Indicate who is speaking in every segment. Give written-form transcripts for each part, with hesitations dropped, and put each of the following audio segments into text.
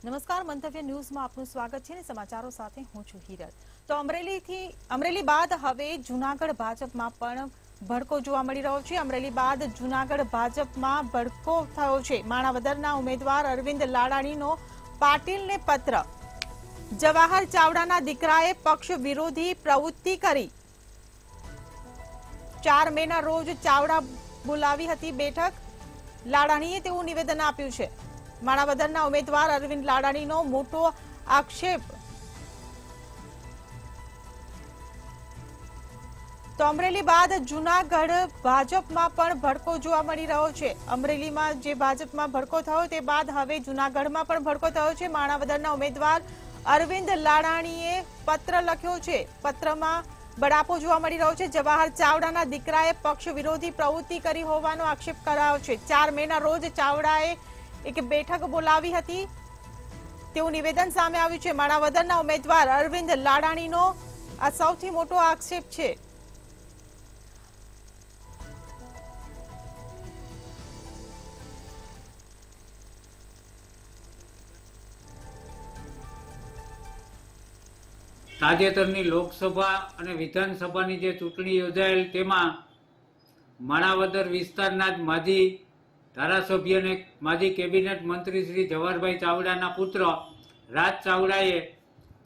Speaker 1: નમસ્કાર, મંતવ્ય ન્યૂઝમાં આપનું સ્વાગત છે ને સમાચારો સાથે હું છું હિરલ। તો અમરેલી બાદ હવે જૂનાગઢ ભાજપમાં પણ ભડકો જોવા મળી રહ્યો છે। અમરેલી બાદ જૂનાગઢ ભાજપમાં ભડકો થયો છે। માણાવદરના ઉમેદવાર અરવિંદ લાડાણીનો પાટીલને પત્ર। જવાહર ચાવડાના દીકરાએ પક્ષ વિરોધી પ્રવૃત્તિ કરી। 4 મેના રોજ ચાવડા બોલાવી હતી બેઠક। લાડાણીએ તેવું નિવેદન આપ્યું છે। માણાવદરના ઉમેદવાર અરવિંદ લાડાણીનો મોટો આક્ષેપ। તો અમરેલી બાદ જૂનાગઢ ભાજપમાં પણ ભડકો જોવા મળી રહ્યો છે। અમરેલીમાં જે ભાજપમાં ભડકો થયો તે બાદ હવે જૂનાગઢમાં પણ ભડકો થયો છે। માણાવદરના ઉમેદવાર અરવિંદ લાડાણીએ પત્ર લખ્યો છે। પત્રમાં બળાપો જોવા મળી રહ્યો છે। જવાહર ચાવડાના દીકરાએ પક્ષ વિરોધી પ્રવૃત્તિ કરી હોવાનો આક્ષેપ કરાયો છે। 4 મેના રોજ ચાવડાએ એક બેઠક બોલાવી હતી તેવું નિવેદન સામે આવ્યું છે। માણાવદરના ઉમેદવાર અરવિંદ લાડાણીનો આ સૌથી મોટો આક્ષેપ છે।
Speaker 2: તાજેતરની લોકસભા અને વિધાનસભાની જે ચૂંટણી યોજાયેલ તેમાં માણાવદર વિસ્તારના જ માજી ધારાસભ્ય અને માજી કેબિનેટ મંત્રી શ્રી જવાહરભાઈ ચાવડાના પુત્ર રાજ ચાવડાએ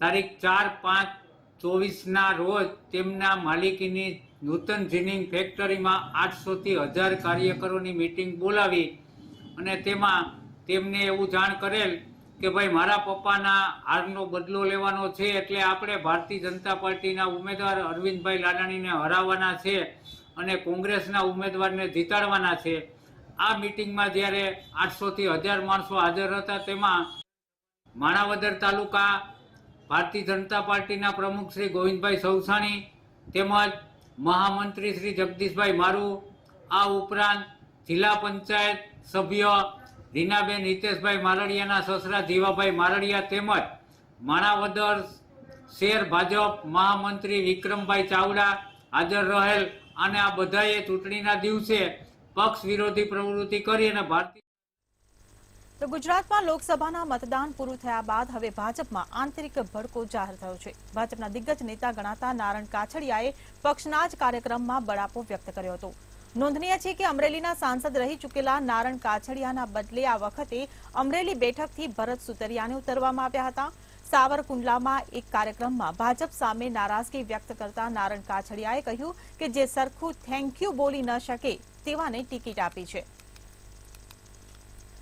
Speaker 2: તારીખ 4/5/24ના રોજ તેમના માલિકીની નૂતન જીનિંગ ફેક્ટરીમાં 800 થી 1000 કાર્યકરોની મીટિંગ બોલાવી અને તેમાં તેમને એવું જાણ કરેલ કે ભાઈ મારા પપ્પાના હારનો બદલો લેવાનો છે, એટલે આપણે ભારતીય જનતા પાર્ટીના ઉમેદવાર અરવિંદભાઈ લાડાણીને હરાવવાના છે અને કોંગ્રેસના ઉમેદવારને જીતાડવાના છે। આ મીટિંગમાં જ્યારે 800 થી 1000 માણસો હાજર હતા તેમાં માણાવદર તાલુકા ભારતીય જનતા પાર્ટીના પ્રમુખ શ્રી ગોવિંદભાઈ સૌસાણી તેમજ મહામંત્રી શ્રી જગદીશભાઈ મારુ, આ ઉપરાંત જિલ્લા પંચાયત સભ્ય રીનાબેન હિતેશભાઈ મારડિયાના સસરા જીવાભાઈ મારડિયા તેમજ માણાવદર શહેર ભાજપ મહામંત્રી વિક્રમભાઈ ચાવડા હાજર રહેલ અને આ બધાએ ચૂંટણીના દિવસે પક્ષ વિરોધી પ્રવૃત્તિ કરી અને ભારતીય
Speaker 1: તો ગુજરાતમાં લોકસભાના મતદાન પૂરું થયા બાદ હવે ભાજપમાં આંતરિક ભડકો જાહેર થયો છે। ભાજપના દિગ્ગજ નેતા ગણાતા નારણ કાછડિયાએ પક્ષના જ કાર્યક્રમમાં બળાપો વ્યક્ત કર્યો હતો। નોંધનીય છે કે અમરેલીના સાંસદ રહી ચૂકેલા નારણ કાછડિયાના બદલે આ વખતે અમરેલી બેઠકથી ભરત સુતરિયાને ઉતારવામાં આવ્યા હતા। સાવરકુંડલામાં એક કાર્યક્રમમાં ભાજપ સામે નારાજગી વ્યક્ત કરતા નારણ કાછડિયાએ કહ્યું કે જે સરખું થેન્ક યુ બોલી ન શકે તેવાને ટિકિટ આપી છે।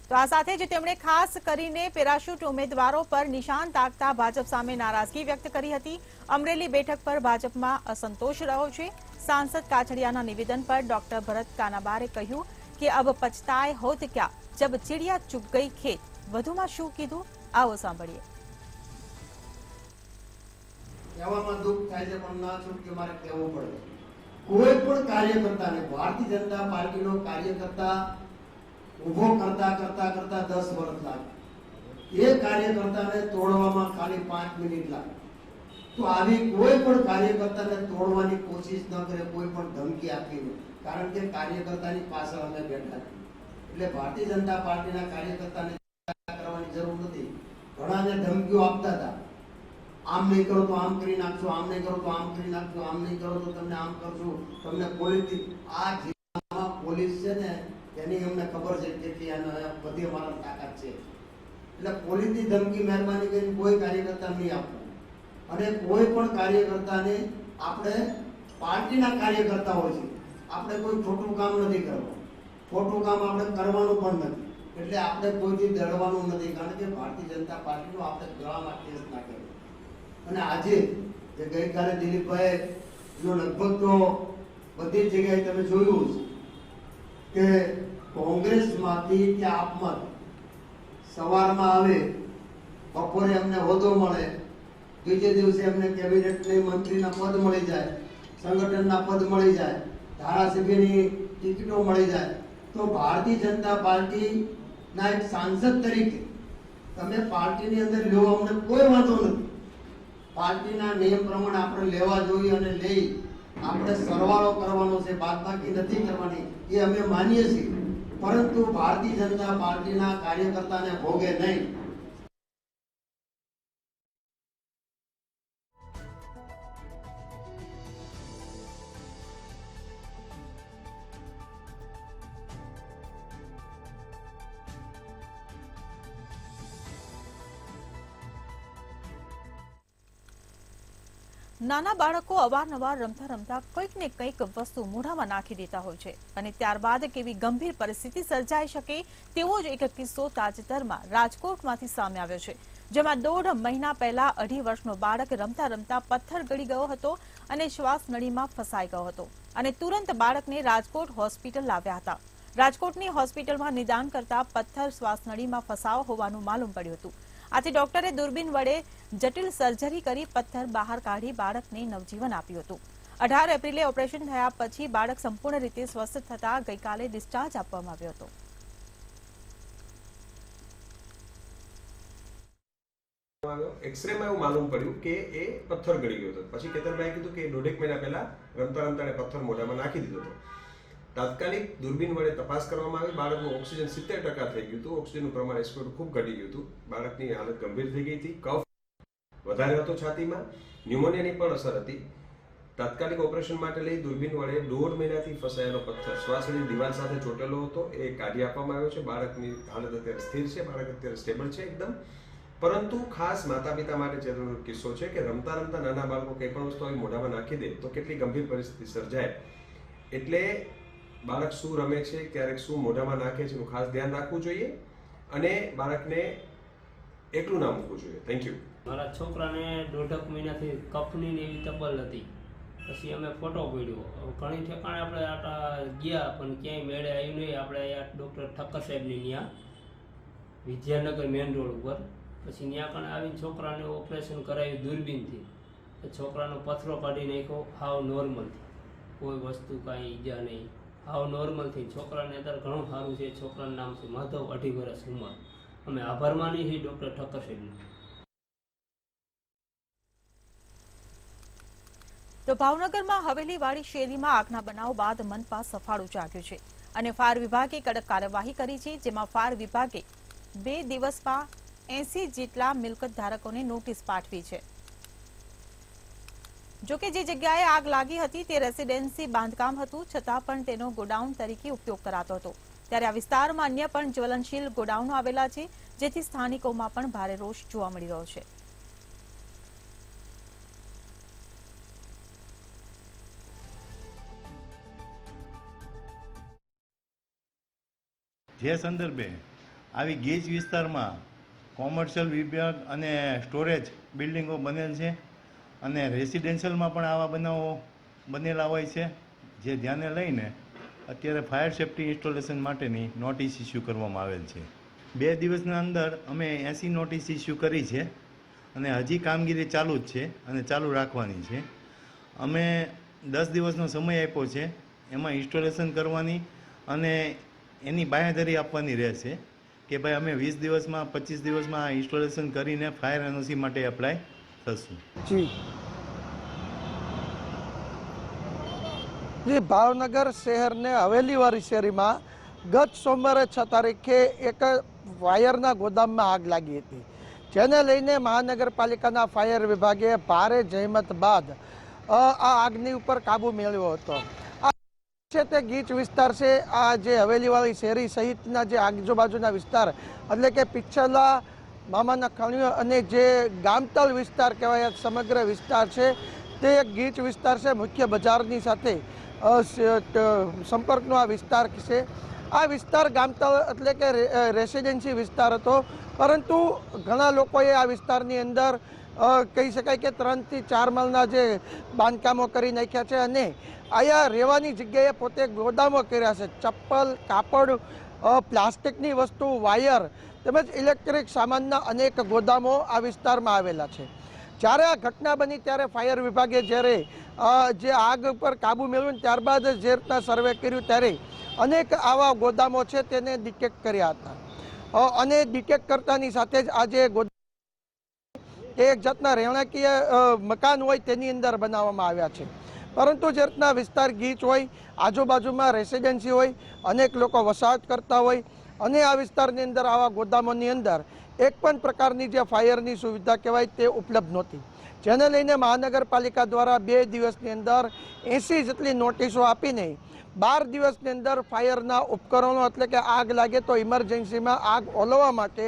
Speaker 1: તો આ સાથે જ તેમણે ખાસ કરીને પેરાશૂટ ઉમેદવારો પર નિશાન તાકતા ભાજપ સામે નારાજગી વ્યક્ત કરી હતી। અમરેલી બેઠક પર ભાજપમાં અસંતોષ રહ્યો છે। सांसद काछड़ियाना निवेदन पर डॉक्टर भरत कानाबारे कह્યું કે अब पछताए होत क्या जब चिड़िया चुग गई खेत। વધુમાં શું કીધું આવો સાંભળીએ।
Speaker 3: કહેવામાં દુઃખ થાય છે પણ ના છૂટકે મારે કહેવું પડે। કોઈ પણ કાર્યકર્તાને ભારતીય જનતા પાર્ટીનો કાર્યકર્તા ઉભો કરતા 10 વર્ષ લાગે। એ કાર્યકર્તાને તોડવામાં ખાલી 5 મિનિટ લાગે। તો આવી કોઈ પણ કાર્યકર્તાને તોડવાની કોશિશ ન કરે, કોઈ પણ ધમકી આપી નહીં, કારણ કે કાર્યકર્તાની પાછળ અમે બેઠા છીએ। એટલે ભારતીય જનતા પાર્ટીના કાર્યકર્તાને કરવાની જરૂર નથી। ઘણાને ધમકીઓ આપતા હતા, આમ નહીં કરો તો આમ કરી નાખશું, આમ નહીં કરો તો આમ કરી નાખશું, આમ નહીં કરો તો તમને આમ કરશું, તમને પોલીસ આ જિલ્લામાં પોલીસ છે ને એની અમને ખબર છે કેટલી બધી અમારા તાકાત છે। એટલે પોલીસની ધમકી મહેરબાની કરીને કોઈ કાર્યકર્તા નહીં આપવું અને કોઈ પણ કાર્યકર્તાને આપણે પાર્ટીના કાર્યકર્તા હોય છે, આપણે કોઈ ખોટું કામ નથી કરવાનું, ખોટું કામ આપણે કરવાનું પણ નથી। એટલે આપણે કોઈથી ડરવાનું નથી, કારણ કે ભારતીય જનતા પાર્ટીનો આપણે ગળામાં ઠેસ નાખેલો। અને આજે જે ગઈકાલે દિલીપભાઈ જો લગભગ તો બધી જગ્યાએ તમે જોયું કે કોંગ્રેસમાંથી કે આપમાં સવારમાં આવે, બપોરે એમને હોદ્દો મળે, બીજે દિવસે એમને કેબિનેટની મંત્રીના પદ મળી જાય, સંગઠનના પદ મળી જાય, ધારાસભ્યની ટિકિટો મળી જાય। તો ભારતીય જનતા પાર્ટીના એક સાંસદ તરીકે તમે પાર્ટીની અંદર લેવો અમને કોઈ વાંધો નથી। પાર્ટીના નિયમ પ્રમાણે આપણે લેવા જોઈએ અને લઈ આપણે સરવાળો કરવાનો છે, બાદબાકી નથી કરવાની, એ અમે માનીએ છીએ। પરંતુ ભારતીય જનતા પાર્ટીના કાર્યકર્તાને ભોગે નહીં।
Speaker 1: નાના બાળકો અવારનવાર રમતા રમતા કંઈક ને કંઈક વસ્તુ મોઢામાં નાખી દેતા હોય છે અને ત્યારબાદ કેવી ગંભીર પરિસ્થિતિ સર્જાઈ શકે તેવો જ એક કિસ્સો તાજેતરમાં રાજકોટમાંથી સામે આવ્યો છે, જેમાં 1.5 મહિના પહેલા 2.5 વર્ષનો બાળક રમતા રમતા પથ્થર ગળી ગયો હતો અને શ્વાસ નળીમાં ફસાઈ ગયો હતો અને તુરંત બાળકને રાજકોટ હોસ્પિટલ લાવ્યા હતા. રાજકોટની હોસ્પિટલમાં નિદાન કરતા પથ્થર શ્વાસ નળીમાં ફસાયો હોવાનું માલુમ પડ્યું હતું. આથી ડોક્ટરે દૂરબીન વડે જટિલ સર્જરી કરી પથ્થર બહાર કાઢી બાળકને નવજીવન આપ્યું હતું. 18 એપ્રિલે ઓપરેશન થયા પછી બાળક સંપૂર્ણ રીતે સ્વસ્થ થતા ગઈકાલે ડિસ્ચાર્જ આપવામાં આવ્યો હતો.
Speaker 4: એક્સરેમાં એવું માલુમ પડ્યું કે એ પથ્થર ગળી ગયો હતો. પછી કેતનભાઈએ કીધું કે 1.5 મહિના પહેલા રમતા રમતા પથ્થર મોઢામાં નાખી દીધો હતો. તાત્કાલિક દૂરબીન વડે તપાસ કરવામાં આવી. બાળકનું ઓક્સિજન 70% થઈ ગયું હતું. ઓક્સિજનનું પ્રમાણ એસ્કોર ખૂબ ઘટી ગયું હતું. બાળકની હાલત ગંભીર થઈ ગઈ હતી. કફ વધારે હતો છાતીમાં, ન્યુમોનિયાની પણ અસર હતી. તાત્કાલિક ઓપરેશન માટે લઈ દૂરબીન વડે 1.5 મહિનાથી ફસાયેલો પથ્થર શ્વાસની દિવાલ સાથે ચોટેલો હતો એ કાઢી આપવામાં આવ્યો છે. બાળકની હાલત અત્યારે સ્થિર છે. બાળક અત્યારે સ્ટેબલ છે એકદમ. પરંતુ ખાસ માતા પિતા માટે જરૂરી કિસ્સો છે કે રમતા રમતા નાના બાળકો કંઈ પણ વસ્તુ આવી મોઢામાં નાખી દે તો કેટલી ગંભીર પરિસ્થિતિ સર્જાય. એટલે બાળક શું રમે છે, ક્યારેક શું મોઢામાં નાખે છે એનું ખાસ ધ્યાન રાખવું જોઈએ અને બાળકને એકલું ના મૂકવું જોઈએ. Thank you.
Speaker 5: મારા છોકરાને 1.5 મહિનાથી કફની ને એવી તબલ હતી. પછી અમે ફોટો પડ્યો. ઘણી ઠેકાણે આપણે આટા ગયા પણ ક્યાંય મેળે આવ્યું નહીં. આપણે અહીંયા ડૉક્ટર ઠક્કર સાહેબની ત્યાં વિદ્યાનગર મેઇન રોડ ઉપર. પછી ત્યાં કણે આવીને છોકરાને ઓપરેશન કરાવ્યું દૂરબીનથી. છોકરાનો પથરો કાઢી નાખ્યો હાવ નોર્મલથી. કોઈ વસ્તુ કાંઈ ઈજા નહીં, હાવ નોર્મલથી. છોકરાને અત્યારે ઘણું સારું છે. છોકરાનું નામ છે માધવ, 2.5 વર્ષ ઉંમર. અમે આભાર માનીએ છીએ ડૉક્ટર ઠક્કર સાહેબનો.
Speaker 1: તો ભાવનગરમાં હવેલીવાળી શેરીમાં આગના બનાવ બાદ મનપા સફાળું જાગ્યું છે અને ફાયર વિભાગે કડક કાર્યવાહી કરી છે, જેમાં ફાયર વિભાગે 2 દિવસમાં 80 જેટલા મિલકત ધારકોને નોટિસ પાઠવી છે. જોકે જે જગ્યાએ આગ લાગી હતી તે રેસીડેન્સી બાંધકામ હતું, છતાં પણ તેનો ગોડાઉન તરીકે ઉપયોગ કરાતો હતો. ત્યારે આ વિસ્તારમાં અન્ય પણ જ્વલનશીલ ગોડાઉનો આવેલા છે, જેથી સ્થાનિકોમાં પણ ભારે રોષ જોવા મળી રહ્યો છે.
Speaker 6: જે સંદર્ભે આવી ગીચ વિસ્તારમાં કોમર્શિયલ વિભાગ અને સ્ટોરેજ બિલ્ડિંગો બનેલ છે અને રેસિડેન્શિયલમાં પણ આવા બનાવો બનેલા હોય છે, જે ધ્યાને લઈને અત્યારે ફાયર સેફ્ટી ઇન્સ્ટોલેશન માટેની નોટિસ ઇસ્યુ કરવામાં આવેલ છે. 2 દિવસના અંદર અમે 80 નોટિસ ઇસ્યુ કરી છે અને હજી કામગીરી ચાલુ જ છે અને ચાલુ રાખવાની છે. અમે 10 દિવસનો સમય આપ્યો છે, એમાં ઇન્સ્ટોલેશન કરવાની અને એની બાંહેધરી આપવાની રહેશે કે ભાઈ અમે 20 દિવસમાં 25 દિવસમાં આ ઇન્સ્ટોલેશન કરીને ફાયર એનઓસી માટે એપ્લાય થશું.
Speaker 7: જી ભાવનગર શહેરને હવેલીવાળી શેરીમાં ગત સોમવારે 6 તારીખે એક વાયરના ગોદામમાં આગ લાગી હતી, જેને લઈને મહાનગરપાલિકાના ફાયર વિભાગે ભારે જહેમત બાદ આ આગની ઉપર કાબુ મેળવ્યો હતો. છે તે ગીચ વિસ્તાર છે. આ જે હવેલીવાળી શેરી સહિતના જે આજુબાજુના વિસ્તાર એટલે કે પિછલા મામાના ખણીઓ અને જે ગામતલ વિસ્તાર કહેવાય સમગ્ર વિસ્તાર છે તે એક ગીચ વિસ્તાર છે. મુખ્ય બજારની સાથે સંપર્કનો આ વિસ્તાર છે. આ વિસ્તાર ગામતળ એટલે કે રેસિડેન્સી વિસ્તાર હતો, પરંતુ ઘણા લોકોએ આ વિસ્તારની અંદર કહી શકાય કે 3 થી 4 માળના જે બાંધકામો કરી નાખ્યા છે અને અહીંયા રહેવાની જગ્યાએ પોતે ગોદામો કર્યા છે. ચપ્પલ, કાપડ, પ્લાસ્ટિકની વસ્તુ, વાયર તેમજ ઇલેક્ટ્રિક સામાનના અનેક ગોદામો આ વિસ્તારમાં આવેલા છે. જ્યારે આ ઘટના બની ત્યારે ફાયર વિભાગે જ્યારે જે આગ ઉપર કાબુ મેળવ્યો ત્યારબાદ જે રીતના સર્વે કર્યું ત્યારે અનેક આવા ગોદામો છે તેને ડિટેક્ટ કર્યા હતા અને ડિટેક્ટ કરતાની સાથે જ આજે એક જાતના રહેણાંકીય મકાન હોય તેની અંદર બનાવવામાં આવ્યા છે. પરંતુ જે રીતના વિસ્તાર ગીચ હોય, આજુબાજુમાં રેસિડેન્સી હોય, અનેક લોકો વસાહત કરતા હોય અને આ વિસ્તારની અંદર આવા ગોદામોની અંદર એક પણ પ્રકારની જે ફાયરની સુવિધા કહેવાય તે ઉપલબ્ધ નહોતી, જેને લઈને મહાનગરપાલિકા દ્વારા 2 દિવસની અંદર 80 જેટલી નોટિસો આપીને 12 દિવસની અંદર ફાયરના ઉપકરણો એટલે કે આગ લાગે તો ઇમરજન્સીમાં આગ ઓલવવા માટે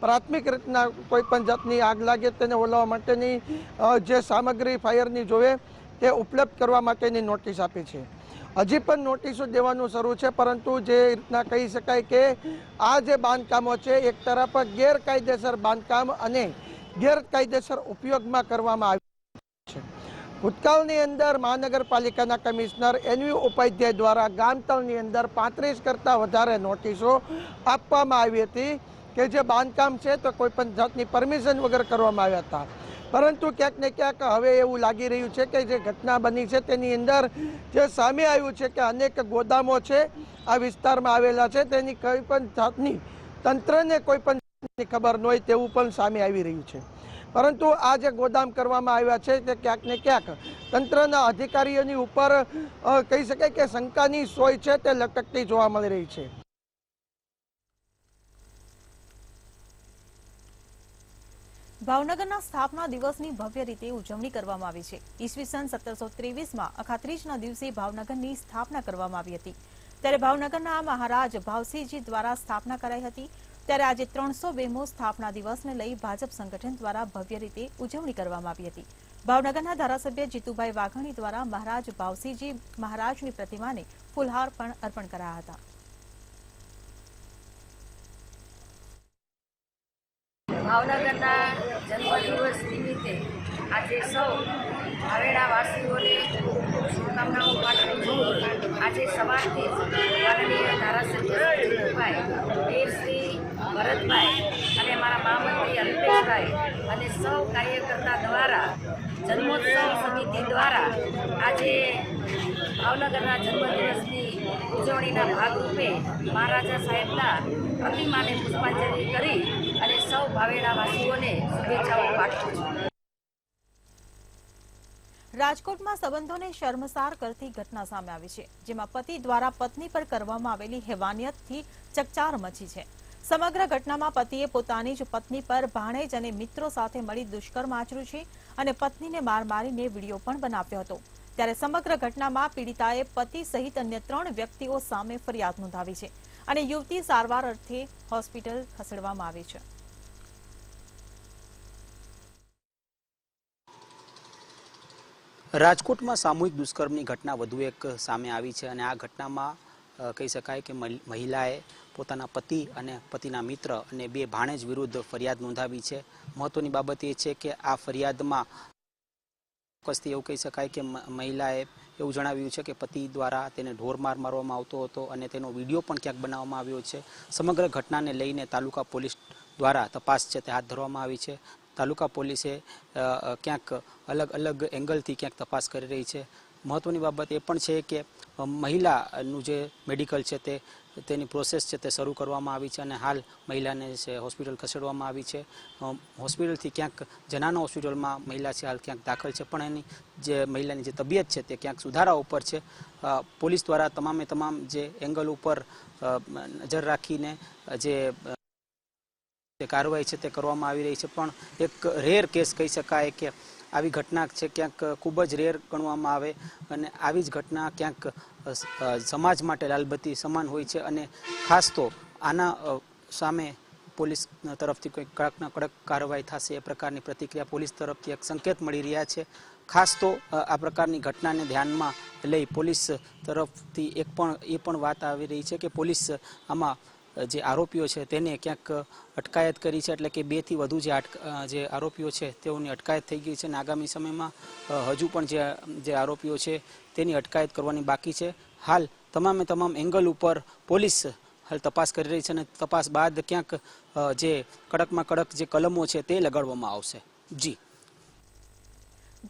Speaker 7: પ્રાથમિક રીતના કોઈ પણ જાતની આગ લાગે તેને ઓલવવા માટેની જે સામગ્રી ફાયરની જોવે તે ઉપલબ્ધ કરવા માટેની નોટિસ આપી છે. હજી પણ નોટિસો દેવાનું શરૂ છે, પરંતુ જે રીતના કહી શકાય કે આ જે બાંધકામો છે એક તરફ ગેરકાયદેસર બાંધકામ અને ગેરકાયદેસર ઉપયોગમાં કરવામાં આવ્યું છે. ભૂતકાળની અંદર મહાનગરપાલિકાના કમિશનર NV ઉપાધ્યાય દ્વારા ગામતળની અંદર 35 કરતાં વધારે નોટિસો આપવામાં આવી હતી કે જે બાંધકામ છે તો કોઈ પણ જાતની પરમિશન વગર કરવામાં આવ્યા હતા. પરંતુ ક્યાંક ને ક્યાંક હવે એવું લાગી રહ્યું છે કે જે ઘટના બની છે તેની અંદર જે સામે આવ્યું છે કે અનેક ગોદામો છે આ વિસ્તારમાં આવેલા છે, તેની કોઈ પણ જાતની તંત્રને કોઈ પણ ખબર ન હોય તેવું પણ સામે આવી રહ્યું છે. પરંતુ આ જે ગોદામ કરવામાં આવ્યા છે તે ક્યાંક ને ક્યાંક તંત્રના અધિકારીઓની ઉપર કહી શકાય કે શંકાની સોય છે તે લટકતી જોવા મળી રહી છે.
Speaker 1: ભાવનગરના સ્થાપના દિવસની ભવ્ય રીતે ઉજવણી કરવામાં આવી છે. ઈસવીસન 1723માં અખાત્રીજના દિવસે ભાવનગરની સ્થાપના કરવામાં આવી હતી. ત્યારે ભાવનગરના મહારાજ ભાવસિંહજી દ્વારા સ્થાપના કરાઈ હતી. ત્યારે આજે 302મો સ્થાપના દિવસને લઈ ભાજપ સંગઠન દ્વારા ભવ્ય રીતે ઉજવણી કરવામાં આવી હતી. ભાવનગરના ધારાસભ્ય જીતુભાઈ વાઘાણી દ્વારા મહારાજ ભાવસિંહજી મહારાજની પ્રતિમાને ફૂલહાર પણ અર્પણ કરાયા હતા.
Speaker 8: ભાવનગરના જન્મદિવસ નિમિત્તે આજે સૌ ભાવેડાવાસીઓને શુભકામનાઓ પાઠવું છું. આજે સવારથી માનનીય ધારાસભ્ય જીતુભાઈ, દેવશ્રી ભરતભાઈ અને મારા મહામંત્રી અલ્પેશભાઈ અને સૌ કાર્યકર્તા દ્વારા જન્મોત્સવ સમિતિ દ્વારા આજે ભાવનગરના જન્મદિવસની ઉજવણીના ભાગરૂપે મહારાજા સાહેબના પ્રતિમાને પુષ્પાંજલિ કરી અને સૌ ભાવેડાવાસીઓને શુભેચ્છાઓ પાઠવું છું.
Speaker 1: રાજકોટમાં સંબંધોને શર્મસાર કરતી ઘટના સામે આવી છે, જેમાં પતિ દ્વારા પત્ની પર કરવામાં આવેલી હેવાનિયતથી ચકચાર મચી છે. સમગ્ર ઘટનામાં પતિએ પોતાની જ પત્ની પર ભાણેજ અને મિત્રો સાથે મળી દુષ્કર્મ આચર્યું છે અને પત્નીને માર મારીને વિડીયો પણ બનાવ્યો હતો. ત્યારે સમગ્ર ઘટનામાં પીડિતાએ પતિ સહિત અન્ય 3 વ્યક્તિઓ સામે ફરિયાદ નોંધાવી છે અને યુવતી સારવાર અર્થે હોસ્પિટલ ખસેડવામાં આવી છે.
Speaker 9: રાજકોટમાં સામૂહિક દુષ્કર્મની ઘટના વધુ એક સામે આવી છે અને આ ઘટનામાં કહી શકાય કે મહિલાએ પોતાના પતિ અને પતિના મિત્ર અને 2 ભાણેજ વિરુદ્ધ ફરિયાદ નોંધાવી છે. મહત્વની બાબત એ છે કે આ ફરિયાદમાં ચોક્કસથી એવું કહી શકાય કે મહિલાએ એવું જણાવ્યું છે કે પતિ દ્વારા તેને ઢોરમાર મારવામાં આવતો હતો અને તેનો વિડીયો પણ ક્યાંક બનાવવામાં આવ્યો છે. સમગ્ર ઘટનાને લઈને તાલુકા પોલીસ દ્વારા તપાસ છે તે હાથ ધરવામાં આવી છે. તાલુકા પોલીસે ક્યાંક અલગ અલગ એંગલથી ક્યાંક તપાસ કરી રહી છે. મહત્વની બાબત એ પણ છે કે મહિલાનું જે મેડિકલ છે તેની પ્રોસેસ છે તે શરૂ કરવામાં આવી છે અને હાલ મહિલાને છે હોસ્પિટલ ખસેડવામાં આવી છે. હોસ્પિટલથી ક્યાંક જનાના હોસ્પિટલમાં મહિલા છે હાલ ક્યાંક દાખલ છે, પણ એની જે મહિલાની જે તબિયત છે તે ક્યાંક સુધારા ઉપર છે. પોલીસ દ્વારા તમામે તમામ જે એંગલ ઉપર નજર રાખીને જે કાર્યવાહી છે તે કરવામાં આવી રહી છે. પણ એક રેર કેસ કહી શકાય કે આવી ઘટના છે ક્યાંક ખૂબ જ રેર ગણવામાં આવે અને આવી જ ઘટના ક્યાંક સમાજ માટે લાલબત્તી સમાન હોય છે અને ખાસ તો આના સામે પોલીસ તરફથી કોઈ કડકના કડક કાર્યવાહી થશે એ પ્રકારની પ્રતિક્રિયા પોલીસ તરફથી એક સંકેત મળી રહ્યા છે. ખાસ તો આ પ્રકારની ઘટનાને ધ્યાનમાં લઈ પોલીસ તરફથી એ પણ વાત આવી રહી છે કે પોલીસ આમાં જે આરોપીઓ છે તેને ક્યાંક અટકાયત કરી છે, એટલે કે 2 થી વધુ જે આરોપીઓ છે તેઓની અટકાયત થઈ ગઈ છે અને આગામી સમયમાં હજુ પણ જે આરોપીઓ છે તેની અટકાયત કરવાની બાકી છે. હાલ તમામે તમામ એંગલ ઉપર પોલીસ હાલ તપાસ કરી રહી છે અને તપાસ બાદ ક્યાંક જે કડકમાં કડક જે કલમો છે તે લગાડવામાં આવશે. જી.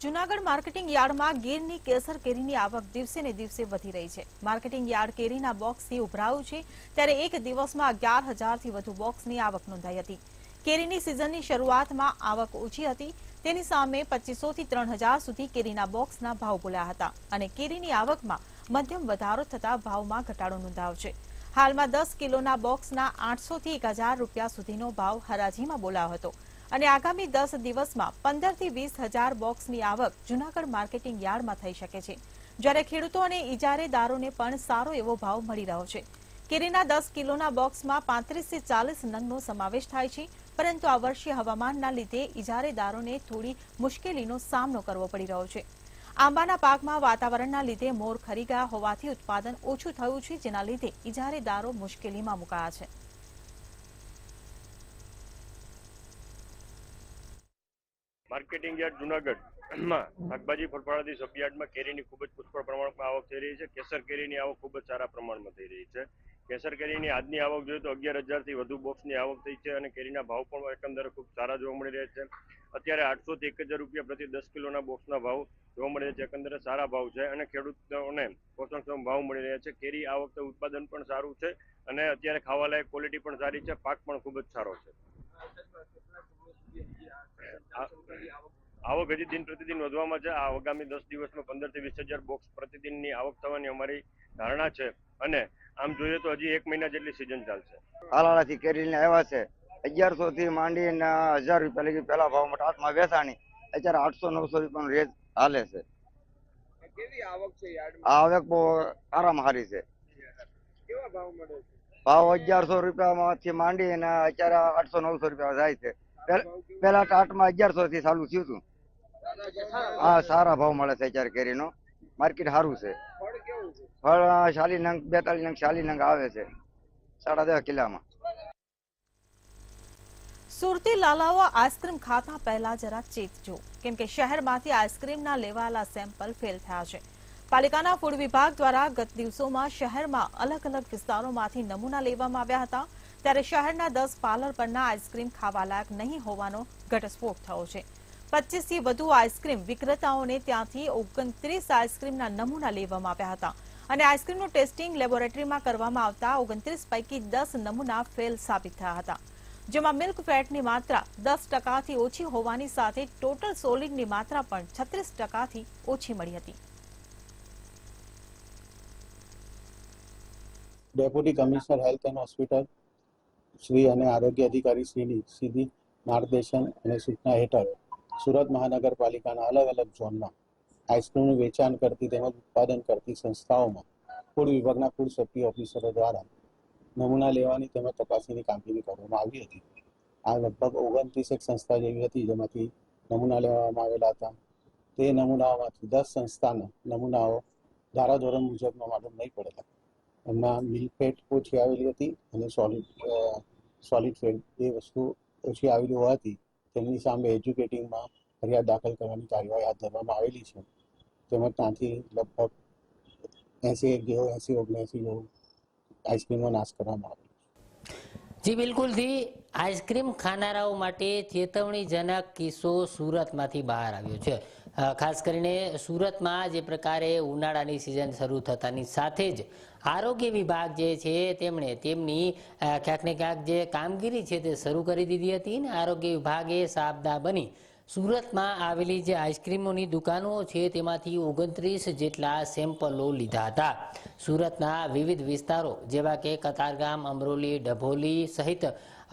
Speaker 1: જૂનાગઢ માર્કેટિંગ યાર્ડમાં ગીરની કેસર કેરીની આવક દિવસે ને દિવસે વધી રહી છે. માર્કેટિંગ યાર્ડ કેરીના બોક્સથી ઉભરાયું છે, ત્યારે એક દિવસમાં 11,000થી વધુ બોક્સની આવક નોંધાઈ હતી. કેરીની સિઝનની શરૂઆતમાં આવક ઓછી હતી, તેની સામે 2500થી 3000 સુધી કેરીના બોક્સના ભાવ બોલ્યા હતા અને કેરીની આવકમાં મધ્યમ વધારો થતા ભાવમાં ઘટાડો નોંધાયો છે. હાલમાં 10 કિલોના બોક્સના 800થી 1000 રૂપિયા સુધીનો ભાવ હરાજીમાં બોલાયો હતો અને આગામી 10 દિવસમાં 15 થી 20 હજાર બોક્સની આવક જૂનાગઢ માર્કેટિંગ યાર્ડમાં થઈ શકે છે. જ્યારે ખેડૂતો અને ઇજારેદારોને પણ સારો એવો ભાવ મળી રહ્યો છે. કેરીના 10 કિલોના બોક્સમાં 35 થી 40 નંગનો સમાવેશ થાય છે, પરંતુ આ વર્ષે હવામાનના લીધે ઇજારેદારોને થોડી મુશ્કેલીનો સામનો કરવો પડી રહ્યો છે. આંબાના પાકમાં વાતાવરણના લીધે મોર ખરી ગયા હોવાથી ઉત્પાદન ઓછું થયું છે, જેના લીધે ઇજારેદારો મુશ્કેલીમાં મુકાયા છે.
Speaker 10: માર્કેટિંગ યાર્ડ જુનાગઢમાં શાકભાજી ફળફળાદી સબયાર્ડમાં કેરીની ખૂબ જ પુષ્કળ પ્રમાણમાં આવક થઈ રહી છે. કેસર કેરીની આવક ખૂબ જ સારા પ્રમાણમાં થઈ રહી છે. કેસર કેરીની આજની આવક જોઈએ તો 11,000થી વધુ બોક્સની આવક થઈ છે અને કેરીના ભાવ પણ એકંદરે ખૂબ સારા જોવા મળી રહ્યા છે. અત્યારે 800 થી 1,000 રૂપિયા પ્રતિ 10 કિલોના બોક્સના ભાવ જોવા મળી રહ્યા છે. એકંદરે સારા ભાવ છે અને ખેડૂતોને પોષણક્ષમ ભાવ મળી રહ્યા છે. કેરી આ વખતે ઉત્પાદન પણ સારું છે અને અત્યારે ખાવાલાયક ક્વોલિટી પણ સારી છે. પાક પણ ખૂબ જ સારો છે. આવક હજી દિન પ્રતિદિન વધવામાં છે. આગામી 10 દિવસમાં 15 થી 20,000 બોક્સ પ્રતિદિનની આવક થવાની અમારી ધારણા છે અને આમ જોઈએ તો હજી 1 મહિના જેટલી સિઝન ચાલશે.
Speaker 11: હાલાળાથી કેરીને આવ્યા છે 1100 થી માંડીને 1000 રૂપિયા લગી પેલા ભાવમાં ટાટમાં વેચાણી, અત્યારે 800-900 રૂપિયાનો રેટ હાલે છે.
Speaker 12: કેવી આવક છે યાર્ડમાં?
Speaker 11: આવક બહુ આરામ હારી છે.
Speaker 12: કેવા ભાવ મળે છે?
Speaker 11: ભાવ 1100 રૂપિયામાંથી માંડીને અત્યારે 800-900 રૂપિયા જાય છે. પેલા ટાટમાં 1100 થી ચાલુ થયું હતું. હા, સારા ભાવ મળે છે અત્યારે કેરીનો. માર્કેટ સારું છે.
Speaker 12: ફળ કેવું છે?
Speaker 11: ફળ 40 નંગ 42 નંગ 40 નંગ આવે છે 10.5 કિલોમાં.
Speaker 1: સુરતી લાલાઓ આઈસ્ક્રીમ ખાતા પહેલા જરા ચેતજો, કેમ કે શહેરમાંથી આઈસ્ક્રીમના લેવાયેલા સેમ્પલ ફેલ થયા છે. પાલિકાના ફૂડ વિભાગ દ્વારા ગત દિવસોમાં શહેરમાં અલગ અલગ વિસ્તારોમાંથી નમૂના લેવામાં આવ્યા હતા, ત્યારે શહેરના 10 પાર્લર પરના આઈસ્ક્રીમ ખાવાલાયક નહીં હોવાનો ઘટસ્ફોટ થયો છે. 25 થી વધુ આઈસ્ક્રીમ વિક્રેતાઓને ત્યાંથી 29 આઈસ્ક્રીમના નમૂના લેવામાં આવ્યા હતા અને આઈસ્ક્રીમનું ટેસ્ટિંગ લેબોરેટરીમાં કરવામાં આવતા 29 પૈકી 10 નમૂના ફેલ સાબિત થયા હતા, જેમાં મિલ્ક ફેટની માત્રા 10%થી ઓછી હોવાની સાથે ટોટલ સોલિડની માત્રા પણ 36%થી ઓછી મળી હતી.
Speaker 13: Deputy commissioner health and hospital Shri અને આરોગ્ય અધિકારી શ્રીની સીધી માર્ગદર્શન અને સૂચના હેઠળ સુરત મહાનગરપાલિકાના અલગ અલગ ઝોનમાં આઈસ્ક્રીમનું વેચાણ કરતી તેમજ ઉત્પાદન કરતી સંસ્થાઓમાં ફૂડ વિભાગના ફૂડ સેફ્ટી ઓફિસરો દ્વારા નમૂના લેવાની તેમજ તપાસણીની કામગીરી કરવામાં આવી હતી. આ લગભગ 29 સંસ્થા જેવી હતી જેમાંથી નમૂના લેવામાં આવેલા હતા. તે નમૂનાઓમાંથી 10 સંસ્થાના નમૂનાઓ ધારાધોરણ મુજબનો માલુમ નહીં પડેલા. એમાં મિલ્ક ફેટ ઓછી આવેલી હતી અને સોલિડ ફેટ એ વસ્તુ ઓછી આવેલી હોવાથી તેમની સામે એજ્યુકેટિંગમાં ફરિયાદ દાખલ કરવાની કાર્યવાહી હાથ ધરવામાં આવેલી છે. તેમજ ત્યાંથી લગભગ 80-79 જેવું આઈસ્ક્રીમનો નાશ કરવામાં આવેલો.
Speaker 14: જી બિલકુલથી આઈસ્ક્રીમ ખાનારાઓ માટે ચેતવણીજનક કિસ્સો સુરતમાંથી બહાર આવ્યો છે. ખાસ કરીને સુરતમાં જે પ્રકારે ઉનાળાની સિઝન શરૂ થતાની સાથે જ આરોગ્ય વિભાગ જે છે તેમણે તેમની ક્યાંક ને ક્યાંક જે કામગીરી છે તે શરૂ કરી દીધી હતી અને આરોગ્ય વિભાગે સાબદા બની સુરતમાં આવેલી જે આઈસ્ક્રીમોની દુકાનો છે તેમાંથી 29 જેટલા સેમ્પલો લીધા હતા. સુરતના વિવિધ વિસ્તારો જેવા કે કતારગામ, અમરોલી, ડભોલી સહિત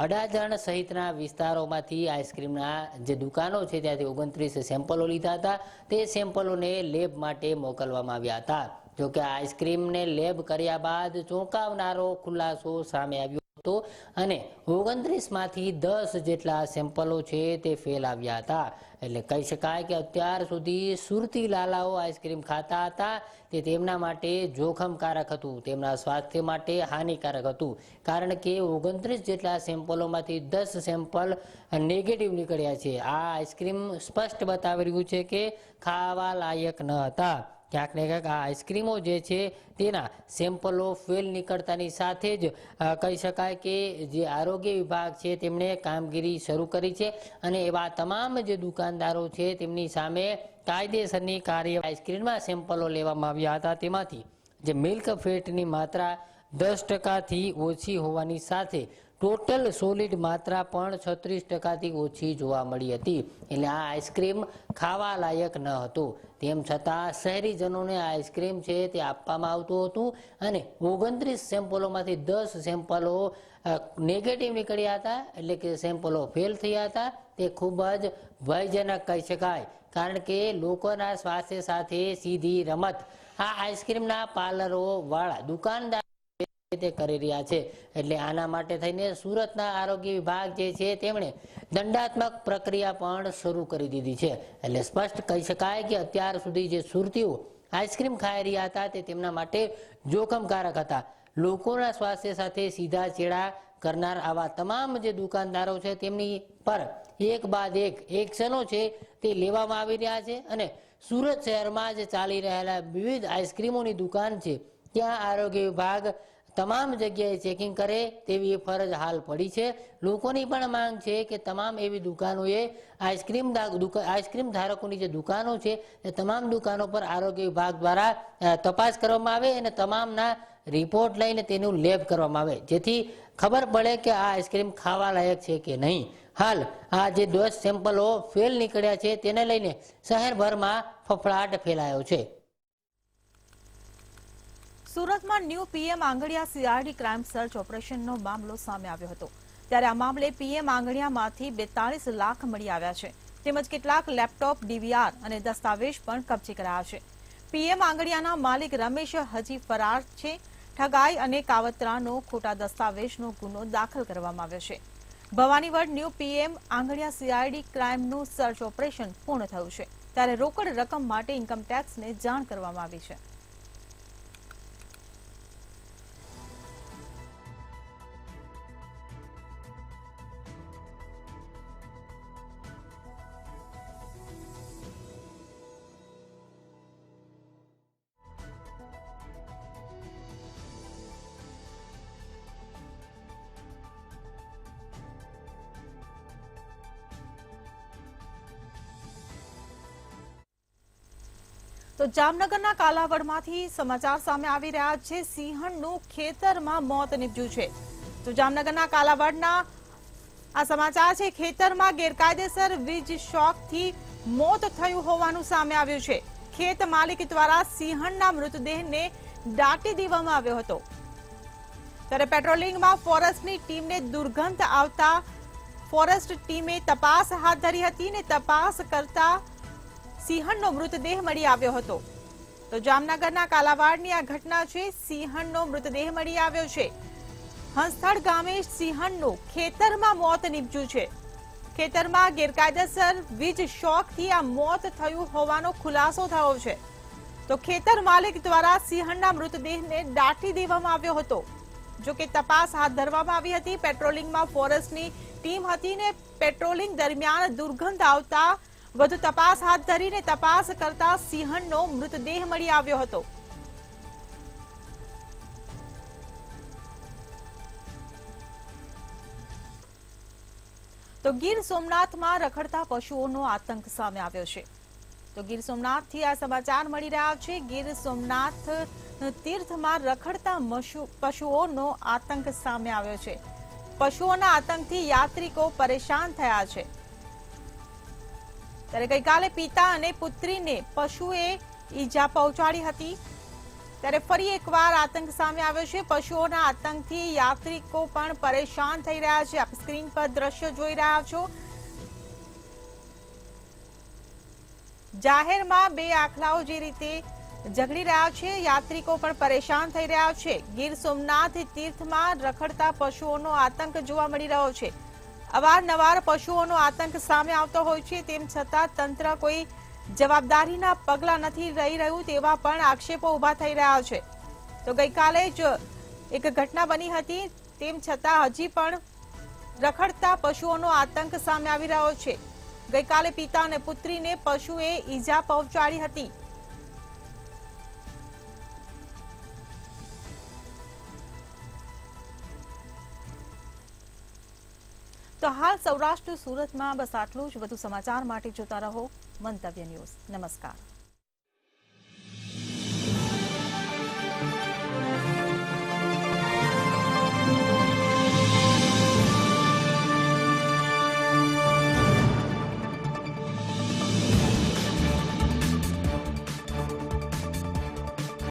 Speaker 14: અડાજણ સહિતના વિસ્તારોમાંથી આઈસ્ક્રીમના જે દુકાનો છે ત્યાંથી 29 સેમ્પલો લીધા હતા. તે સેમ્પલોને લેબ માટે મોકલવામાં આવ્યા હતા. જોકે આઈસ્ક્રીમને લેબ કર્યા બાદ ચોંકાવનારો ખુલાસો સામે આવ્યો હતો અને 29માંથી 10 જેટલા સેમ્પલો છે તે ફેલ આવ્યા હતા. એટલે કહી શકાય કે અત્યાર સુધી સુરતી લાલાઓ આઈસ્ક્રીમ ખાતા હતા તે તેમના માટે જોખમકારક હતું, તેમના સ્વાસ્થ્ય માટે હાનિકારક હતું, કારણ કે 29 જેટલા સેમ્પલોમાંથી 10 સેમ્પલ નેગેટિવ નીકળ્યા છે. આ આઈસ્ક્રીમ સ્પષ્ટ બતાવી રહ્યું છે કે ખાવા લાયક ન હતા. ક્યાંક ને ક્યાંક આ આઈસ્ક્રીમો જે છે તેના સેમ્પલો ફેલ નીકળતાની સાથે જ કહી શકાય કે જે આરોગ્ય વિભાગ છે તેમણે કામગીરી શરૂ કરી છે અને એવા તમામ જે દુકાનદારો છે તેમની સામે કાયદેસરની કાર્યવાહી. આઈસ્ક્રીમના સેમ્પલો લેવામાં આવ્યા હતા તેમાંથી જે મિલ્ક ફેટની માત્રા 10%થી ઓછી હોવાની સાથે ટોટલ સોલિડ માત્રા પણ 36%થી ઓછી જોવા મળી હતી. એટલે આ આઈસ્ક્રીમ ખાવા લાયક ન હતું. તેમ છતાં શહેરીજનોને આ આઈસ્ક્રીમ છે તે આપવામાં આવતું હતું અને 29 સેમ્પલોમાંથી 10 સેમ્પલો નેગેટિવ નીકળ્યા હતા, એટલે કે સેમ્પલો ફેલ થયા હતા. તે ખૂબ જ ભયજનક કહી શકાય, કારણ કે લોકોના સ્વાસ્થ્ય સાથે સીધી રમત આ આઈસ્ક્રીમના પાર્લરો વાળા દુકાનદાર તે કરી રહ્યા છે. એટલે આના માટે થઈને સુરતના આરોગ્ય વિભાગ જે છે તેમણે દંડાત્મક પ્રક્રિયા પણ શરૂ કરી દીધી છે. એટલે સ્પષ્ટ કહી શકાય કે અત્યાર સુધી જે સુરતીઓ આઈસ્ક્રીમ ખાઈ રહ્યા હતા તે તેમના માટે જોખમકારક હતા. લોકોના સ્વાસ્થ્ય સાથે સીધા ચેડા કરનાર આવા તમામ જે દુકાનદારો છે તેમની પર એક બાદ એક એક્શનો છે તે લેવામાં આવી રહ્યા છે. અને સુરત શહેરમાં જે ચાલી રહેલા વિવિધ આઈસ્ક્રીમોની દુકાન છે ત્યાં આરોગ્ય વિભાગ તમામ જગ્યાએ ચેકિંગ કરે તેવી ફરજ હાલ પડી છે. લોકોની પણ માંગ છે કે તમામ એવી દુકાનોએ આઈસ્ક્રીમ ધારકોની જે દુકાનો છે એ તમામ દુકાનો પર આરોગ્ય વિભાગ દ્વારા તપાસ કરવામાં આવે અને તમામના રિપોર્ટ લઈને તેનું લેબ કરવામાં આવે, જેથી ખબર પડે કે આ આઈસ્ક્રીમ ખાવા લાયક છે કે નહીં. હાલ આ જે 10 સેમ્પલો ફેલ નીકળ્યા છે તેને લઈને શહેરભરમાં ફફડાટ ફેલાયો છે.
Speaker 1: સુરતમાં ન્યૂ પીએમ આંગણિયા સીઆરડી ક્રાઇમ સર્ચ ઓપરેશનનો મામલો સામે આવ્યો હતો. ત્યારે આ મામલે પીએમ આંગણિયામાંથી 42 લાખ મળી આવ્યા છે. તેમજ કેટલાક લેપટોપ, ડીવીઆર અને દસ્તાવેજ પણ કબજે કરાયા છે. પીએમ આંગણિયાના માલિક રમેશ હજી ફરાર છે. ઠગાઈ અને કાવતરાનો ખોટા દસ્તાવેજનો ગુનો દાખલ કરવામાં આવ્યો છે. ભવાનીવડ ન્યૂ પીએમ આંગણિયા સીઆરડી ક્રાઇમનું સર્ચ ઓપરેશન પૂર્ણ થયું છે. ત્યારે રોકડ રકમ માટે ઇન્કમટેક્સને જાણ કરવામાં આવી છે. તો જામનગરના કાલાવડમાંથી સમાચાર સામે આવી રહ્યા છે. સિંહણનું ખેતરમાં મોત નીપજ્યું છે. તો જામનગરના કાલાવડના આ સમાચાર છે. ખેતરમાં ગેરકાયદેસર વીજ શોકથી મોત થયું હોવાનું સામે આવ્યું છે. ખેત માલિક દ્વારા સિંહણના મૃતદેહને દાટી દેવામાં આવ્યો હતો. ત્યારે પેટ્રોલિંગમાં ફોરેસ્ટની ટીમને દુર્ગંધ આવતા ફોરેસ્ટ ટીમે તપાસ હાથ ધરી હતી ને તપાસ કરતા સિંહણનો મૃતદેહ મળી આવ્યો હતો. તો જામનગરના કાલાવાડની આ ઘટના છે. સિંહણનો મૃતદેહ મળી આવ્યો છે. હંસથળ ગામે સિંહણનું ખેતરમાં મોત નીપજ્યું છે. ખેતરમાં ગેરકાયદેસર વીજ શોકથી આ મોત થયું હોવાનો ખુલાસો થયો છે. તો ખેતર માલિક દ્વારા સિંહણના મૃતદેહને દાટી દેવામાં આવ્યો હતો. જો કે તપાસ હાથ ધરવામાં આવી હતી. પેટ્રોલિંગમાં ફોરેસ્ટની ટીમ હતી ને પેટ્રોલિંગ દરમિયાન દુર્ગંધ આવતા વધુ તપાસ હાથ ધરીને તપાસ કરતા સિંહણનો મૃતદેહ મળી આવ્યો હતો. તો ગીર સોમનાથમાં રખડતા પશુઓનો આતંક સામે આવ્યો છે. તો ગીર સોમનાથથી આ સમાચાર મળી રહ્યા છે. ગીર સોમનાથ તીર્થમાં રખડતા પશુઓનો આતંક સામે આવ્યો છે. પશુઓના આતંકથી યાત્રિકો પરેશાન થયા છે. ત્યારે ગઈકાલે પિતા અને પુત્રીને પશુએ ઈજા પહોંચાડી હતી. ત્યારે ફરી એકવાર આતંક સામે આવ્યો છે. પશુઓના આતંકથી યાત્રિકો પણ પરેશાન થઈ રહ્યા છે. આપ સ્ક્રીન પર દ્રશ્ય જોઈ રહ્યા છો. જાહેરમાં બે આખલાઓ જે રીતે ઝઘડી રહ્યા છે, યાત્રિકો પણ પરેશાન થઈ રહ્યા છે. ગીર સોમનાથ તીર્થમાં રખડતા પશુઓનો આતંક જોવા મળી રહ્યો છે. અવારનવાર પશુઓનો આતંક સામે આવતો હોય છે, તેમ છતાં તંત્ર કોઈ જવાબદારીના પગલાં નથી લઈ રહ્યું તેવા પણ આક્ષેપો ઉભા થઈ રહ્યા છે. તો ગઈકાલે જ એક ઘટના બની હતી, તેમ છતાં હજી પણ રખડતા પશુઓનો આતંક સામે આવી રહ્યો છે. ગઈકાલે પિતા અને પુત્રીને પશુએ ઈજા પહોંચાડી હતી. તો હાલ સૌરાષ્ટ્ર સુરતમાં બસ આટલું જ. વધુ સમાચાર માટે જોતા રહો મંતવ્ય ન્યૂઝ. નમસ્કાર.